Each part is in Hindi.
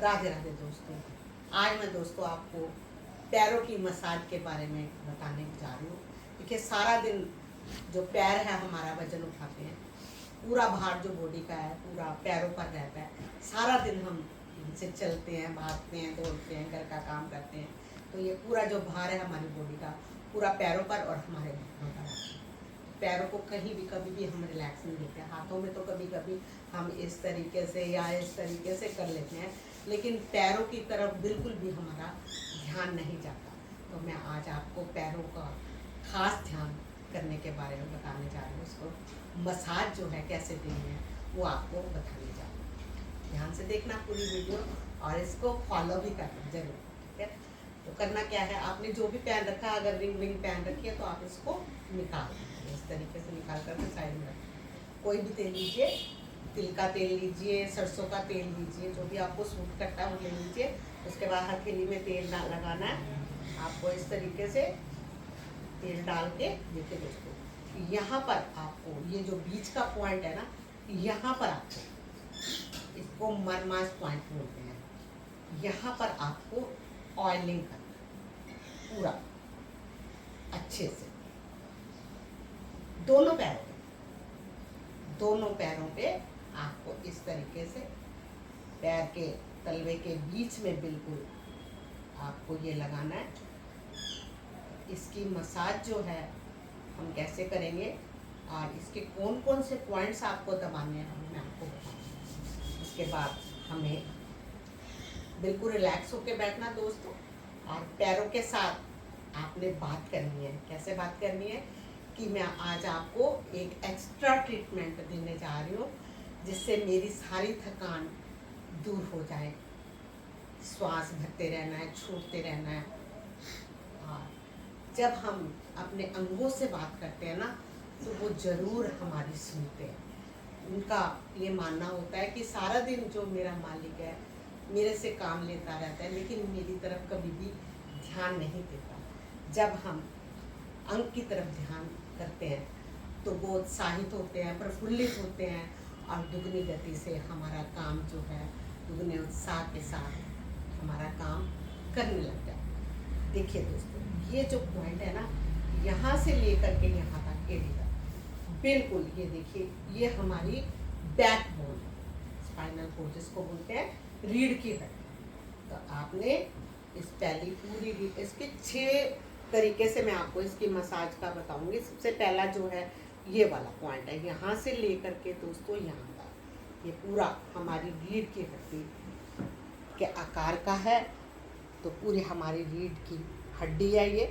राधे राधे दोस्तों। आज मैं दोस्तों आपको पैरों की मसाज के बारे में बताने जा रही हूँ। देखिए, सारा दिन जो पैर है हमारा वजन उठाते हैं, पूरा भार जो बॉडी का है पूरा पैरों पर रहता है। सारा दिन हम इनसे चलते हैं, भागते हैं, दौड़ते हैं, घर का काम करते हैं, तो ये पूरा जो भार है हमारी बॉडी का पूरा पैरों पर और हमारे घुटनों पर रहता है। पैरों को कहीं भी कभी भी हम रिलैक्स नहीं देते। हाथों में तो कभी कभी हम इस तरीके से या इस तरीके से कर लेते हैं, लेकिन पैरों की तरफ बिल्कुल भी हमारा ध्यान नहीं जाता। तो मैं आज आपको पैरों का खास ध्यान करने के बारे में बताने जा रही हूँ। उसको मसाज जो है कैसे देनी है वो आपको बताने जा रही हूँ। ध्यान से देखना पूरी वीडियो और इसको फॉलो भी करना जरूर, ठीक है। तो करना क्या है, आपने जो भी पहन रखा है, अगर रिंग विंग पहन रखी है तो आप इसको निकाल दीजिए। इस तरीके से निकाल कर साइड में रखिए। कोई भी तेल लीजिए, तिल का तेल लीजिए, सरसों का तेल लीजिए, जो भी आपको सूट करता है वो ले लीजिए। उसके बाद हथेली में तेल लगाना है आपको। इस तरीके से तेल डाल के देखिए दोस्तों, यहाँ पर आपको ये जो बीच का पॉइंट है ना, यहाँ पर आपको, इसको मरमास पॉइंट बोलते हैं, यहाँ पर आपको ऑयलिंग करना पूरा अच्छे से दोनों पैरों पे आपको इस तरीके से पैर के तलवे के बीच में बिल्कुल आपको ये लगाना है। इसकी मसाज जो है हम कैसे करेंगे और इसके कौन कौन से पॉइंट्स आपको दबाने हैं मैं आपको बताऊंगी। उसके बाद हमें बिल्कुल रिलैक्स होकर बैठना दोस्तों, और पैरों के साथ आपने बात करनी है। कैसे बात करनी है कि मैं आज आपको एक एक्स्ट्रा ट्रीटमेंट देने जा रही हूँ, जिससे मेरी सारी थकान दूर हो जाए। श्वास भरते रहना है, छोड़ते रहना है। और जब हम अपने अंगों से बात करते हैं ना, तो वो ज़रूर हमारी सुनते हैं। उनका ये मानना होता है कि सारा दिन जो मेरा मालिक है मेरे से काम लेता रहता है, लेकिन मेरी तरफ कभी भी ध्यान नहीं देता। जब हम अंग की तरफ ध्यान करते हैं तो वो उत्साहित होते हैं, प्रफुल्लित होते हैं, और दुगनी गति से हमारा काम जो है दुगने उत्साह के साथ हमारा काम करने लग जाता है। देखिए दोस्तों, ये जो पॉइंट है ना, यहाँ से लेकर के यहाँ तक एड़ी तक बिल्कुल, ये देखिए, ये हमारी बैक बोन, स्पाइनल कोर्ड जिसको बोलते हैं, रीढ़ की हड्डी। तो आपने इस पहली पूरी रीढ़, इसके 6 तरीके से मैं आपको इसकी मसाज का बताऊंगी। सबसे पहला जो है ये वाला पॉइंट है, यहाँ से लेकर के दोस्तों यहाँ तक, ये पूरा हमारी रीढ़ की हड्डी के आकार का है। तो पूरी हमारी रीढ़ की हड्डी है ये,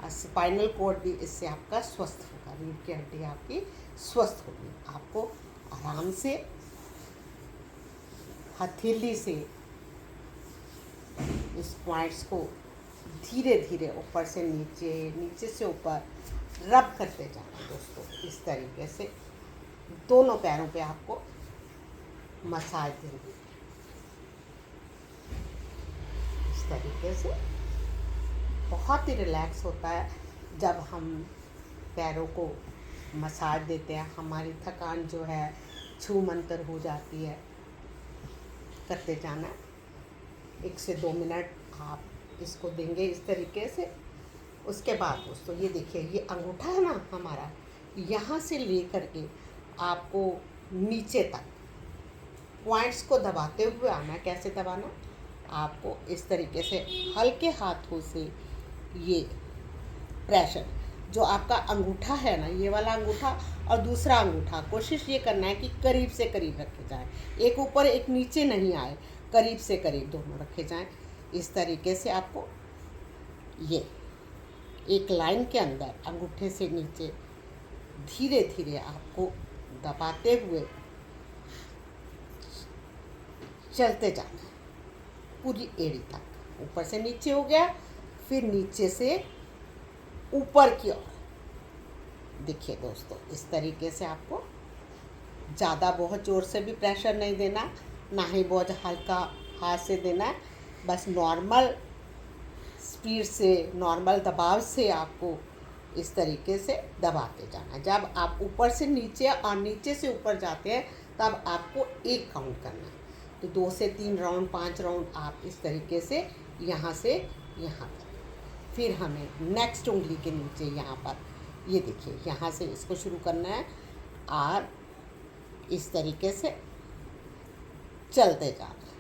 और स्पाइनल कोर्ड भी इससे आपका स्वस्थ होगा। रीढ़ की हड्डी आपकी स्वस्थ होगी। आपको आराम से हथेली से इस पॉइंट्स को धीरे धीरे ऊपर से नीचे, नीचे से ऊपर रब करते जाना दोस्तों। इस तरीके से दोनों पैरों पे आपको मसाज देंगे। इस तरीके से बहुत ही रिलैक्स होता है जब हम पैरों को मसाज देते हैं। हमारी थकान जो है छू मंतर हो जाती है। करते जाना, 1 से 2 मिनट आप इसको देंगे इस तरीके से। उसके बाद दोस्तों ये देखिए, ये अंगूठा है ना हमारा, यहाँ से लेकर के आपको नीचे तक पॉइंट्स को दबाते हुए आना। कैसे दबाना, आपको इस तरीके से हल्के हाथों से ये प्रेशर, जो आपका अंगूठा है ना, ये वाला अंगूठा और दूसरा अंगूठा, कोशिश ये करना है कि करीब से करीब रखे जाएं। एक ऊपर एक नीचे नहीं आए, करीब से करीब दोनों रखे जाएं। इस तरीके से आपको ये एक लाइन के अंदर अंगूठे से नीचे धीरे धीरे आपको दबाते हुए चलते जाना है पूरी एड़ी तक। ऊपर से नीचे हो गया, फिर नीचे से ऊपर की ओर। देखिए दोस्तों, इस तरीके से आपको ज़्यादा बहुत ज़ोर से भी प्रेशर नहीं देना, ना ही बहुत हल्का हाथ से देना है। बस नॉर्मल स्पीड से, नॉर्मल दबाव से आपको इस तरीके से दबाते जाना। जब आप ऊपर से नीचे और नीचे से ऊपर जाते हैं तब आपको 1 काउंट करना है। तो 2 से 3 राउंड 5 राउंड आप इस तरीके से यहाँ से यहाँ तक। फिर हमें नेक्स्ट उंगली के नीचे यहाँ पर ये देखिए यहाँ से इसको शुरू करना है और इस तरीके से चलते जाना है।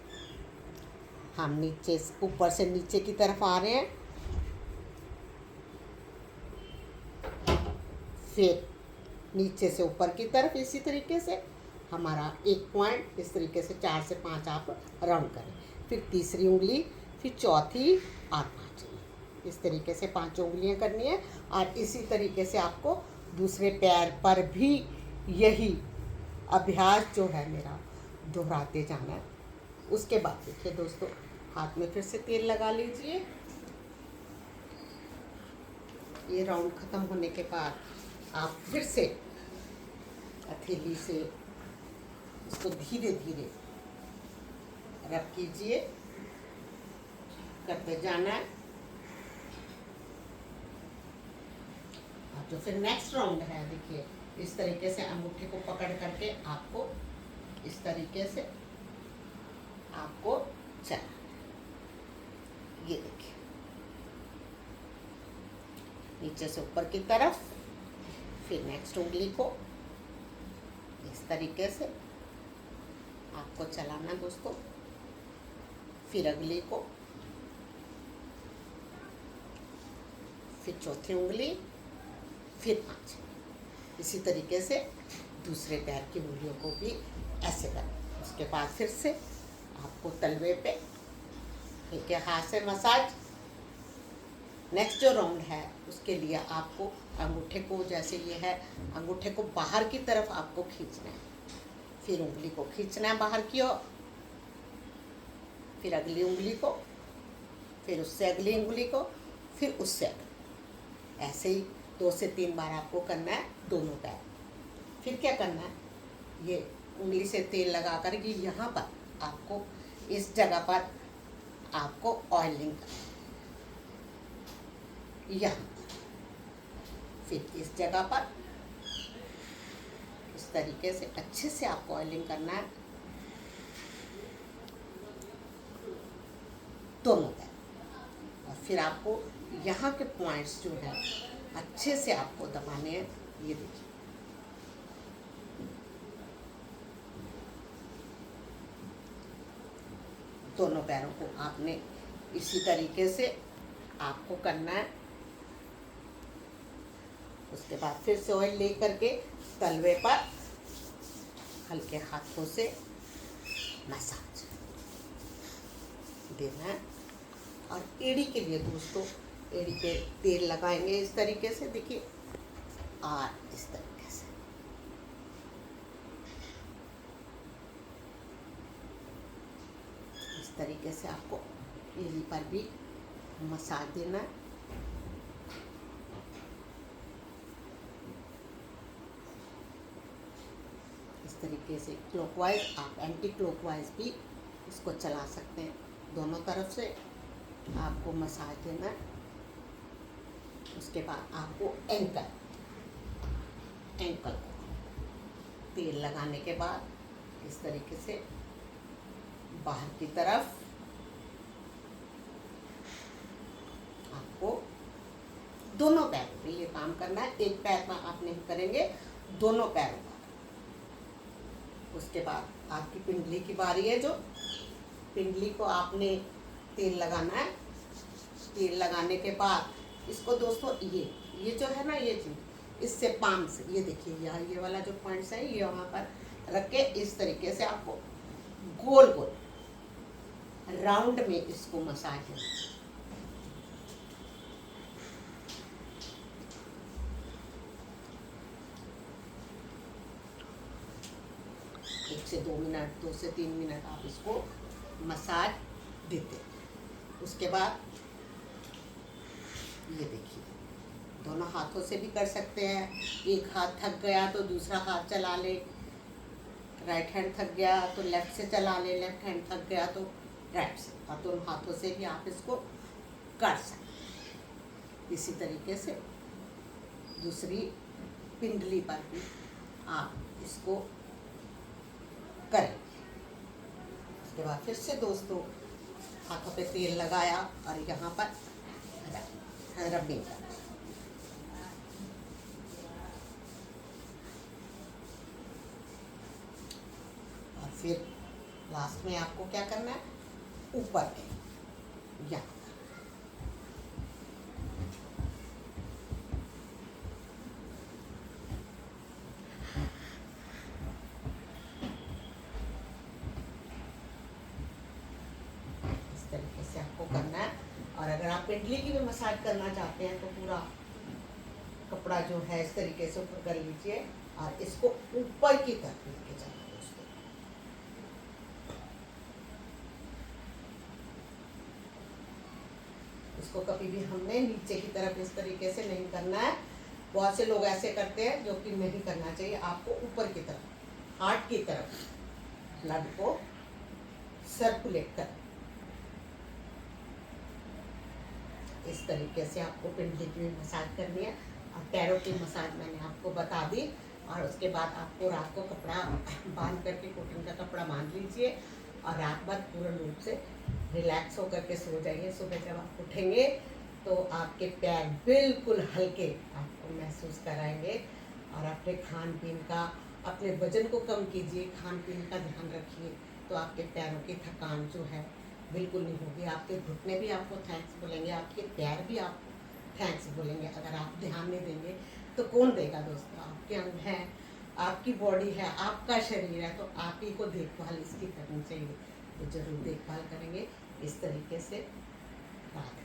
हम नीचे ऊपर से नीचे की तरफ आ रहे हैं, फिर नीचे से ऊपर की तरफ इसी तरीके से हमारा एक पॉइंट इस तरीके से 4 से 5 आप राउंड करें। फिर तीसरी उंगली, फिर चौथी और पांचवी, इस तरीके से 5 उंगलियां करनी है। और इसी तरीके से आपको दूसरे पैर पर भी यही अभ्यास जो है मेरा दोहराते जाना है। उसके बाद देखिए दोस्तों, हाथ में फिर से तेल लगा लीजिए। ये राउंड ख़त्म होने के बाद आप फिर से हथेली से इसको धीरे धीरे रब कीजिए, करते जाना है। जो फिर नेक्स्ट राउंड है देखिए, इस तरीके से अंगूठे को पकड़ करके आपको इस तरीके से आपको चलना, ये देखिए नीचे से ऊपर की तरफ। फिर नेक्स्ट उंगली को इस तरीके से आपको चलाना दोस्तों। फिर अगली को, फिर चौथी उंगली, फिर पांचवी। इसी तरीके से दूसरे पैर की उंगलियों को भी ऐसे करें। उसके बाद फिर से आपको तलवे पे ठीक है हाथ से मसाज। नेक्स्ट जो राउंड है उसके लिए आपको अंगूठे को, जैसे ये है, अंगूठे को बाहर की तरफ आपको खींचना है। फिर उंगली को खींचना है बाहर की ओर, फिर अगली उंगली को, फिर उससे अगली उंगली को, फिर उससे अगली। ऐसे ही 2 से 3 बार आपको करना है दोनों पैर। फिर क्या करना है, ये उंगली से तेल लगा कर के यहाँ पर आपको इस जगह पर आपको ऑयलिंग करना है, यहाँ। फिर इस जगह पर इस तरीके से अच्छे से आपको ऑयलिंग करना है दोनों पैर। और फिर आपको यहाँ के पॉइंट्स जो है अच्छे से आपको दबाने हैं, ये देखिए। दोनों पैरों को आपने इसी तरीके से आपको करना है। उसके बाद फिर से ऑयल ले करके तलवे पर हल्के हाथों से मसाज देना है। और एड़ी के लिए दोस्तों, एड़ी पे तेल लगाएंगे इस तरीके से देखिए, और इस तरीके से इस तरीके से आपको एड़ी पर भी मसाज देना है। इस तरीके से क्लॉकवाइज, आप एंटी क्लॉकवाइज भी इसको चला सकते हैं। दोनों तरफ से आपको मसाज देना है। उसके बाद आपको एंकल को तेल लगाने के बाद इस तरीके से बाहर की तरफ आपको दोनों पैरों पे ये काम करना है। एक पैर में आप नहीं करेंगे, दोनों पैरों पर। उसके बाद आपकी पिंडली की बारी है। जो पिंडली को आपने तेल लगाना है। तेल लगाने के बाद इसको दोस्तों ये जो है ना, ये चीज़ इससे पाम से, ये देखिए यार, ये वाला जो पॉइंट्स है ये वहाँ पर रख के इस तरीके से आपको गोल गोल राउंड में इसको मसाज देना। 1 से 2 मिनट, 2 से 3 मिनट आप इसको मसाज देते। उसके बाद ये देखिए, दोनों हाथों से भी कर सकते हैं। एक हाथ थक गया तो दूसरा हाथ चला ले, राइट हैंड थक गया तो लेफ्ट से चला ले, लेफ्ट हैंड थक गया तो राइट से, और दोनों हाथों से भी आप इसको कर सकते। इसी तरीके से दूसरी पिंडली पर भी आप इसको करेंगे। उसके बाद फिर से दोस्तों हाथों पे तेल लगाया और यहाँ पर रबिंग कर। और फिर लास्ट में आपको क्या करना है, ऊपर यहाँ तरीके से आपको करना है। और अगर आप पिंडली की भी मसाज करना चाहते हैं तो पूरा कपड़ा जो है इस तरीके से ऊपर कर लीजिए और इसको ऊपर की तरफ लेके जाना दोस्तों। इसको कभी भी हमने नीचे की तरफ इस तरीके से नहीं करना है। बहुत से लोग ऐसे करते हैं जो कि नहीं करना चाहिए, आपको ऊपर की तरफ हार्ट की तरफ ब्लड को सर्कुलेट कर, इस तरीके से आपको पिंडली की मसाज करनी है। और पैरों की मसाज मैंने आपको बता दी। और उसके बाद आपको रात को कपड़ा बांध करके, कॉटन का कपड़ा बांध लीजिए और रात भर पूर्ण रूप से रिलैक्स होकर के सो जाइए। सुबह जब आप उठेंगे तो आपके पैर बिल्कुल हल्के आपको महसूस कराएंगे। और अपने खान पीन का, अपने वजन को कम कीजिए, खान पीन का ध्यान रखिए, तो आपके पैरों की थकान जो है बिल्कुल नहीं होगी। आपके घुटने भी आपको थैंक्स बोलेंगे, आपके पैर भी आपको थैंक्स बोलेंगे। अगर आप ध्यान नहीं देंगे तो कौन देगा दोस्तों? आपके अंग हैं, आपकी बॉडी है, आपका शरीर है, तो आप ही को देखभाल इसकी करनी चाहिए। तो जरूर देखभाल करेंगे इस तरीके से। रात